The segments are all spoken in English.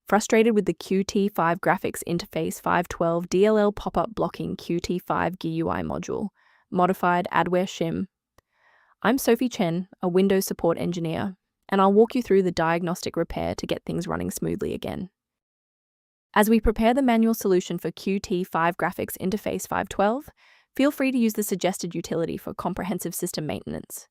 Frustrated with the Qt5 Graphics Interface 512 DLL pop-up blocking Qt5 GUI Module, modified Adware Shim? I'm Sophie Chen, a Windows support engineer, and I'll walk you through the diagnostic repair to get things running smoothly again. As we prepare the manual solution for Qt5 Graphics Interface 512, feel free to use the suggested utility for comprehensive system maintenance.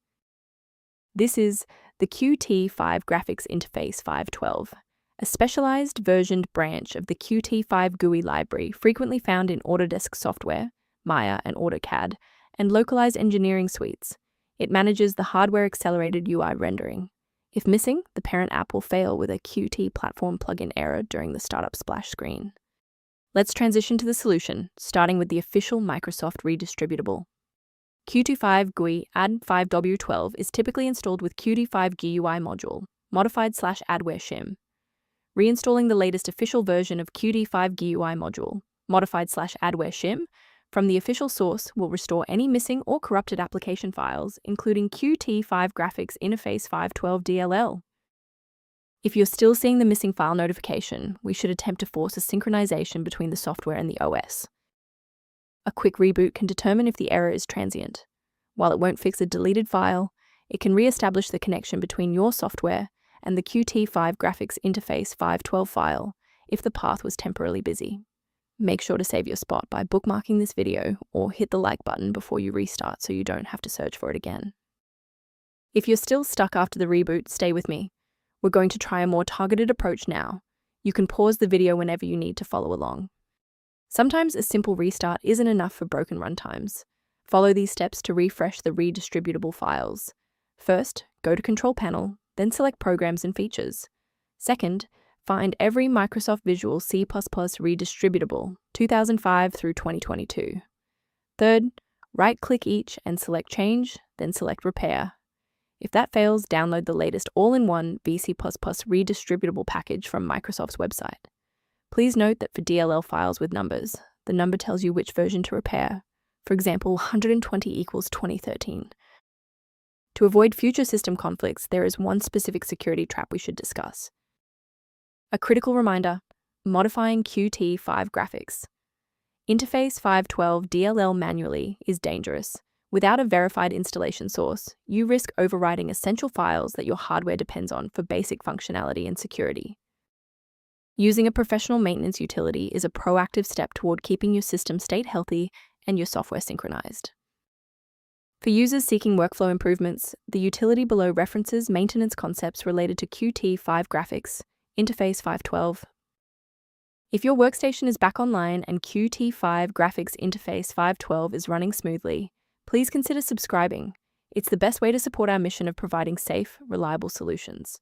This is the Qt5 Graphics Interface 512, a specialized versioned branch of the Qt5 GUI library frequently found in Autodesk software, Maya and AutoCAD, and localized engineering suites. It manages the hardware-accelerated UI rendering. If missing, the parent app will fail with a Qt platform plugin error during the startup splash screen. Let's transition to the solution, starting with the official Microsoft Redistributable. Qt5 GUI Ad5W12 is typically installed with Qt5 GUI Module, modified/Adware Shim. Reinstalling the latest official version of Qt5 GUI Module, modified/Adware Shim, from the official source will restore any missing or corrupted application files, including Qt5 Graphics Interface 512 DLL. If you're still seeing the missing file notification, we should attempt to force a synchronization between the software and the OS. A quick reboot can determine if the error is transient. While it won't fix a deleted file, it can re-establish the connection between your software and the Qt5 Graphics Interface 512 file if the path was temporarily busy. Make sure to save your spot by bookmarking this video or hit the like button before you restart so you don't have to search for it again. If you're still stuck after the reboot, stay with me. We're going to try a more targeted approach now. You can pause the video whenever you need to follow along. Sometimes a simple restart isn't enough for broken runtimes. Follow these steps to refresh the redistributable files. First, go to Control Panel, then select Programs and Features. Second, find every Microsoft Visual C++ Redistributable 2005 through 2022. Third, right-click each and select Change, then select Repair. If that fails, download the latest all-in-one VC++ Redistributable package from Microsoft's website. Please note that for DLL files with numbers, the number tells you which version to repair. For example, 120 equals 2013. To avoid future system conflicts, there is one specific security trap we should discuss. A critical reminder: modifying Qt5 graphics. Interface 512 DLL manually is dangerous. Without a verified installation source, you risk overwriting essential files that your hardware depends on for basic functionality and security. Using a professional maintenance utility is a proactive step toward keeping your system state healthy and your software synchronized. For users seeking workflow improvements, the utility below references maintenance concepts related to Qt5 graphics, Interface 512. If your workstation is back online and Qt5 Graphics Interface 512 is running smoothly, please consider subscribing. It's the best way to support our mission of providing safe, reliable solutions.